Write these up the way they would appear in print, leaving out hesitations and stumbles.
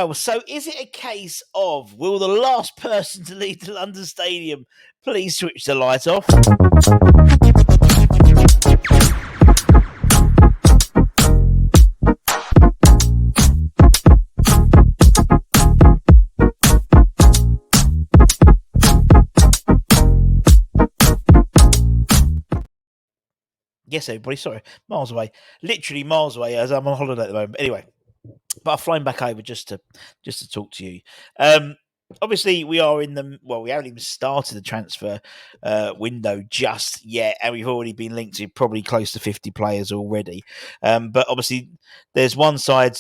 Well, so is it a case of will the last person to leave the London Stadium please switch the light off? Yes, everybody, sorry, miles away. Literally miles away as I'm on holiday at the moment. Anyway, but I've flown back over just to talk to you. Obviously, we are in the we haven't even started the transfer window just yet, and we've already been linked to probably close to 50 players already. But obviously, there's one side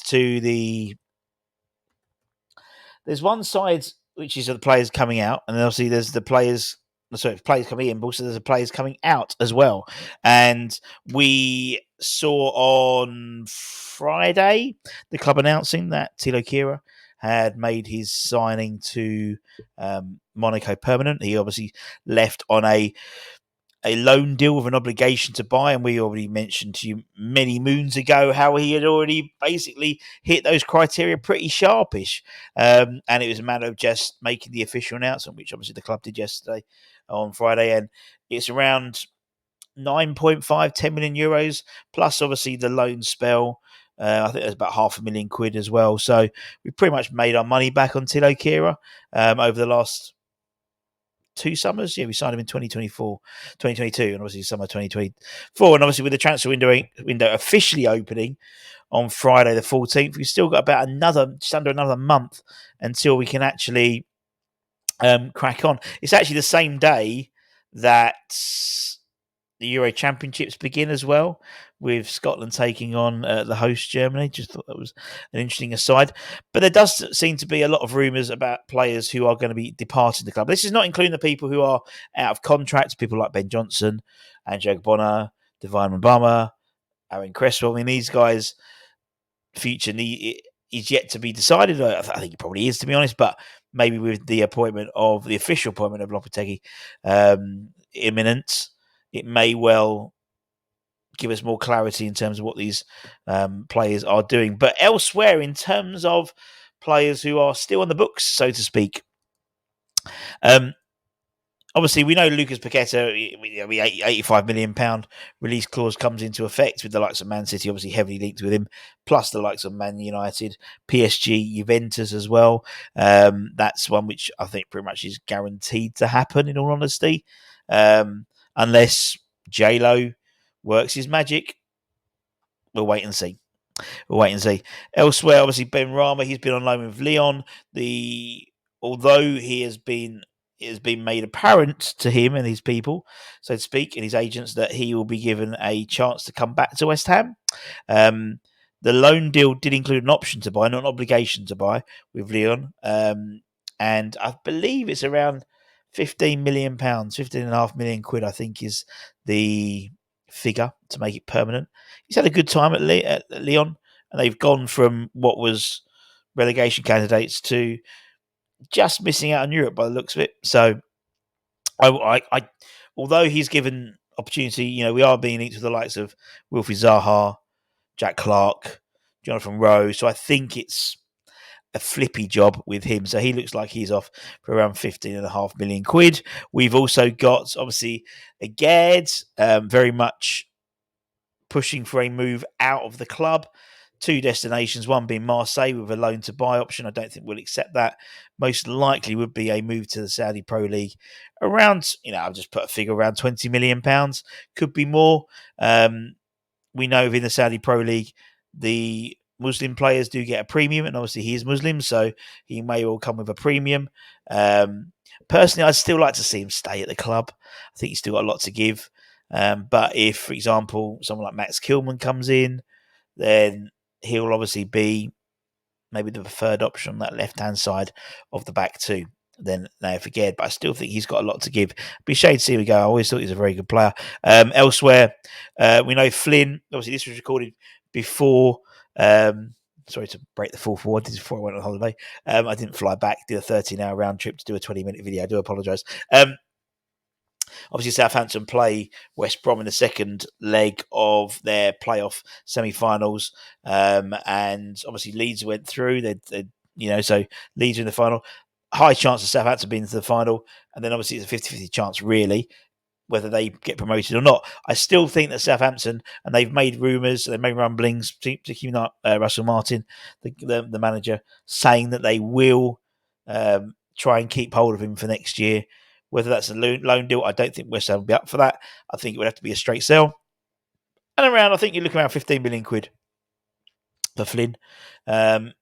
which is the players coming out, and then obviously there's the players. Sorry, players coming in, but also there's the players coming out as well. And we saw on Friday the club announcing that Thilo Kehrer had made his signing to Monaco permanent. He obviously left on a loan deal with an obligation to buy, and we already mentioned to you many moons ago how he had already basically hit those criteria pretty sharpish, and it was a matter of just making the official announcement, which obviously the club did yesterday on Friday, and it's around 9.5, 10 million euros, plus obviously the loan spell. I think there's about £500,000 as well. So we pretty much made our money back on Thilo Kehrer over the last 2 summers. Yeah, we signed him in 2022, and obviously summer 2024. And obviously with the transfer window officially opening on Friday the 14th, we've still got about just under another month until we can actually crack on. It's actually the same day that the Euro Championships begin as well, with Scotland taking on the host Germany. Just thought that was an interesting aside. But there does seem to be a lot of rumours about players who are going to be departing the club. This is not including the people who are out of contract, people like Ben Johnson, Andrew Bonner, Benrahma, Aaron Cresswell. I mean, these guys' future is yet to be decided. I think it probably is, to be honest, but maybe with the official appointment of Lopetegui imminent, it may well give us more clarity in terms of what these players are doing. But elsewhere, in terms of players who are still on the books, so to speak, obviously we know Lucas Paqueta, £85 million release clause comes into effect with the likes of Man City, obviously heavily linked with him, plus the likes of Man United, PSG, Juventus as well. That's one which I think pretty much is guaranteed to happen, in all honesty. Unless J-Lo works his magic. We'll wait and see. Elsewhere, obviously, Benrahma, he's been on loan with Lyon. Although it has been made apparent to him and his people, so to speak, and his agents, that he will be given a chance to come back to West Ham. The loan deal did include an option to buy, not an obligation to buy, with Lyon. And I believe it's around £15 million, £15.5 million, I think, is the figure to make it permanent. He's had a good time at Lyon, and they've gone from what was relegation candidates to just missing out on Europe by the looks of it. So, although he's given opportunity, we are being linked to the likes of Wilfried Zaha, Jack Clark, Jonathan Rowe. So I think it's a flippy job with him. So he looks like he's off for around £15.5 million. We've also got, obviously, Aguerd, very much pushing for a move out of the club. 2 destinations, one being Marseille with a loan to buy option. I don't think we'll accept that. Most likely would be a move to the Saudi Pro League around, I'll just put a figure around £20 million. Could be more. We know within the Saudi Pro League, the Muslim players do get a premium, and obviously he is Muslim, so he may well come with a premium. Personally, I'd still like to see him stay at the club. I think he's still got a lot to give. But if, for example, someone like Max Kilman comes in, then he'll obviously be maybe the preferred option on that left-hand side of the back two. Then Aguerd, but I still think he's got a lot to give. Be a shame to see him go. I always thought he was a very good player. Elsewhere, we know Flynn. Obviously, this was recorded before. Sorry to break the fourth wall. This is before I went on holiday. I didn't fly back. Did a 13-hour round trip to do a 20-minute video. I do apologise. Obviously, Southampton play West Brom in the second leg of their playoff semi-finals, and obviously Leeds went through. They So Leeds are in the final. High chance of Southampton being to the final, and then obviously it's a 50-50 chance, really, whether they get promoted or not. I still think that Southampton, and they've made rumours, they've made rumblings, particularly not Russell Martin, the manager, saying that they will try and keep hold of him for next year. Whether that's a loan deal, I don't think West Ham will be up for that. I think it would have to be a straight sell. And I think you're looking around 15 million quid for Flynn. And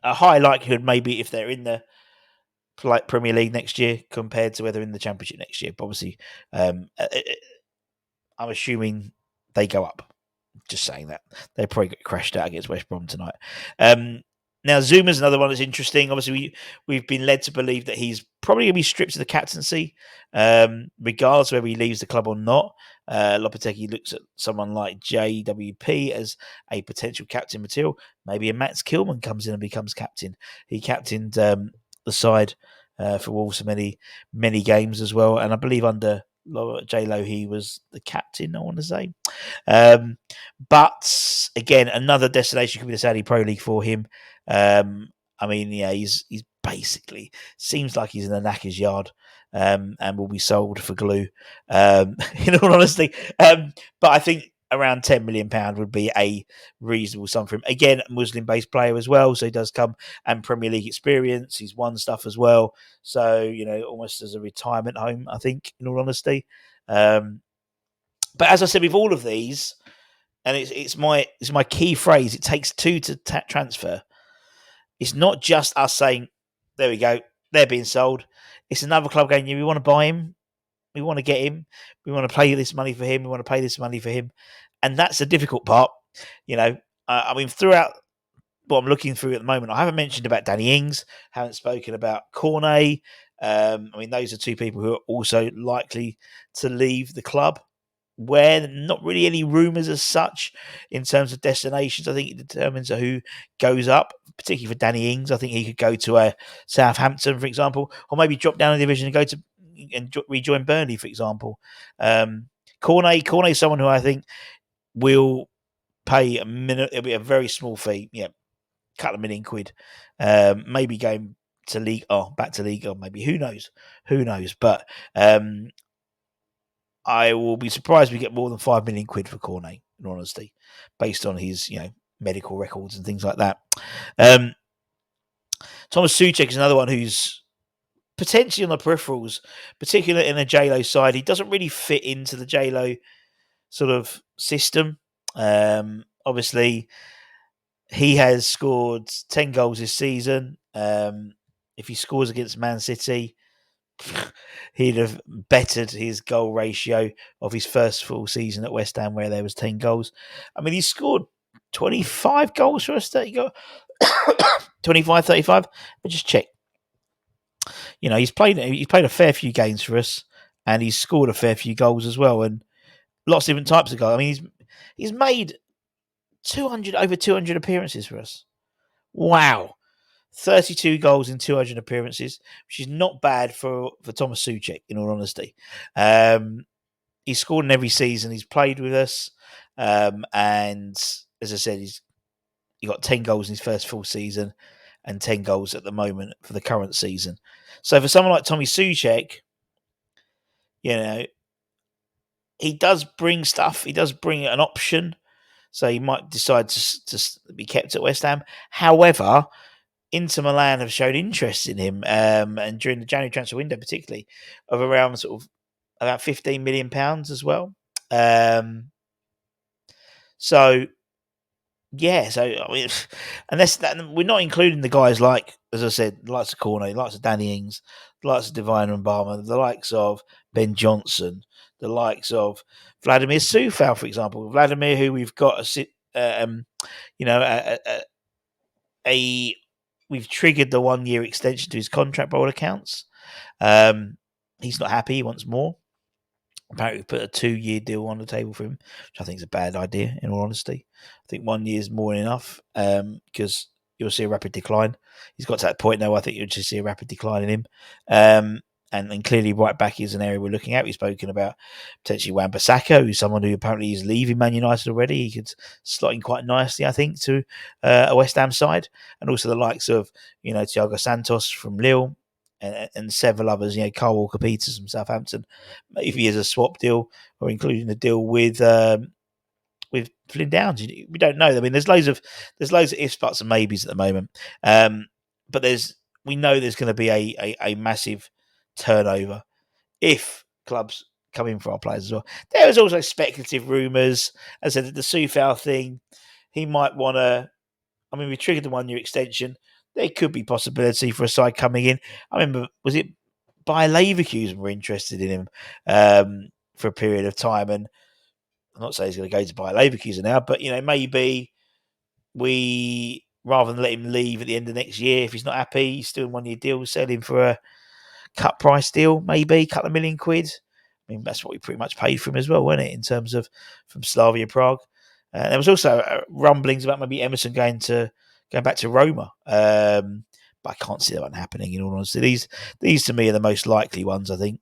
a high likelihood maybe if they're in the Premier League next year compared to whether in the Championship next year. But obviously, I'm assuming they go up. Just saying that. They probably got crashed out against West Brom tonight. Now, Zuma's another one that's interesting. Obviously, we've been led to believe that he's probably going to be stripped of the captaincy, regardless of whether he leaves the club or not. Lopetegui looks at someone like JWP as a potential captain material. Maybe a Max Kilman comes in and becomes captain. He captained the side for Wolves for many, many games as well. And I believe under J-Lo, he was the captain, I want to say. But again, another destination could be the Saudi Pro League for him. He's basically seems like he's in the knacker's yard, and will be sold for glue. In all honesty, but I think around £10 million would be a reasonable sum for him. Again, a Muslim-based player as well, so he does come and Premier League experience. He's won stuff as well, so almost as a retirement home, I think. In all honesty, but as I said, with all of these. And it's my key phrase. It takes two to transfer. It's not just us saying, "There we go, they're being sold." It's another club going, "Yeah, we want to buy him, we want to get him, we want to pay this money for him, we want to pay this money for him," and that's the difficult part. Throughout what I'm looking through at the moment, I haven't mentioned about Danny Ings, haven't spoken about Cornet. Those are two people who are also likely to leave the club. Where not really any rumours as such in terms of destinations. I think it determines who goes up, particularly for Danny Ings. I think he could go to Southampton, for example, or maybe drop down a division and go to and rejoin Burnley, for example. Cornet is someone who I think will pay it'll be a very small fee, couple of £1 million, maybe going to back to league, or maybe who knows, but. I will be surprised if we get more than £5 million for Cornet, in honesty, based on his medical records and things like that. Thomas Souček is another one who's potentially on the peripherals, particularly in a J-Lo side. He doesn't really fit into the J-Lo sort of system. Obviously, he has scored 10 goals this season. If he scores against Man City, he'd have bettered his goal ratio of his first full season at West Ham, where there was 10 goals. He scored 25 goals for us, 30 goals, 25, 35. But just check. He's played a fair few games for us, and he's scored a fair few goals as well, and lots of different types of goals. He's made over 200 appearances for us. Wow. 32 goals in 200 appearances, which is not bad for Thomas Souček, in all honesty. He's scored in every season he's played with us. And as I said, he got 10 goals in his first full season and 10 goals at the moment for the current season. So for someone like Tommy Souček, he does bring stuff. He does bring an option. So he might decide to be kept at West Ham. However, Inter Milan have shown interest in him, and during the January transfer window, particularly, of around sort of about £15 million as well. Unless that, we're not including the guys like, as I said, the likes of Cornet, the likes of Danny Ings, the likes of Divine and Barmer, the likes of Ben Johnson, the likes of Vladimir Sufal, for example. Vladimir, who we've got we've triggered the 1 year extension to his contract by all accounts. He's not happy. He wants more. Apparently, we put a 2-year deal on the table for him, which I think is a bad idea, in all honesty. I think 1 year is more than enough, because you'll see a rapid decline. He's got to that point now. I think you'll just see a rapid decline in him. And clearly right back is an area we're looking at. We've spoken about potentially Wan-Bissaka, who's someone who apparently is leaving Man United already. He could slot in quite nicely, I think, to a West Ham side. And also the likes of, Thiago Santos from Lille and several others, Kyle Walker-Peters from Southampton. Maybe as a swap deal or including the deal with Flynn Downs. We don't know. I mean, there's loads of ifs, buts, and maybes at the moment. But we know there's going to be a massive turnover if clubs come in for our players as well. There was also speculative rumours. As I said, the Soufal thing, he might want to. I mean, we triggered the 1 year extension. There could be possibility for a side coming in. I remember, was it Bayer Leverkusen were interested in him for a period of time, and I'm not saying he's going to go to Bayer Leverkusen now, but maybe we, rather than let him leave at the end of next year, if he's not happy, he's still in 1 year deal, sell him for a cut price deal, maybe a couple of million quid. I mean, that's what we pretty much paid for him as well, wasn't it? In terms of from Slavia Prague. There was also rumblings about maybe Emerson going back to Roma, but I can't see that one happening. In all honesty, these to me are the most likely ones, I think.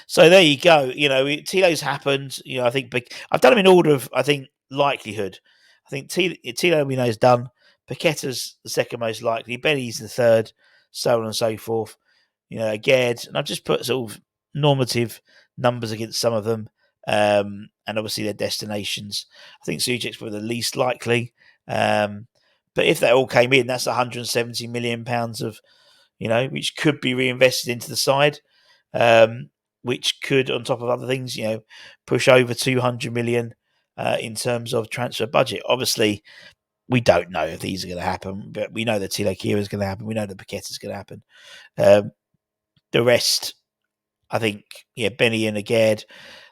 So there you go. Tito's happened. I think I've done them in order of, I think, likelihood. I think Tito we know is done. Paqueta's the second most likely. Benny's the third, so on and so forth. Aguerd, and I've just put sort of normative numbers against some of them, and obviously their destinations. I think Souček's probably the least likely. But if they all came in, that's £170 million of, which could be reinvested into the side. Which could, on top of other things, push over 200 million in terms of transfer budget. Obviously, we don't know if these are going to happen, but we know that Tilo Kehrer is going to happen. We know that Paqueta is going to happen. The rest, I think, Benny and Aguerd,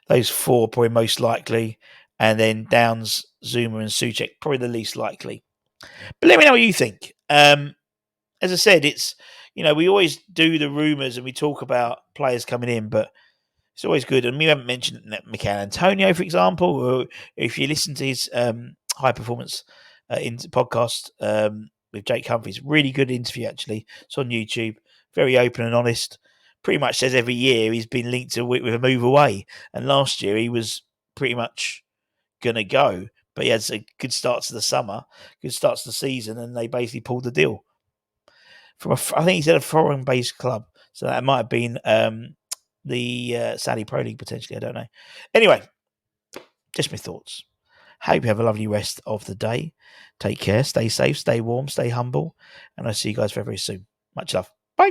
those four probably most likely, and then Downs, Zuma, and Souček probably the least likely. But let me know what you think. As I said, it's we always do the rumours and we talk about players coming in, but it's always good. And we haven't mentioned Mikel Antonio, for example, or if you listen to his high performance podcast with Jake Humphries, really good interview, actually. It's on YouTube, very open and honest. Pretty much says every year he's been linked to with a move away. And last year he was pretty much going to go, but he had a good start to the summer, good start to the season, and they basically pulled the deal. I think he said a foreign-based club. So that might have been the Saudi Pro League potentially. I don't know. Anyway, just my thoughts. Hope you have a lovely rest of the day. Take care. Stay safe. Stay warm. Stay humble. And I'll see you guys very, very soon. Much love.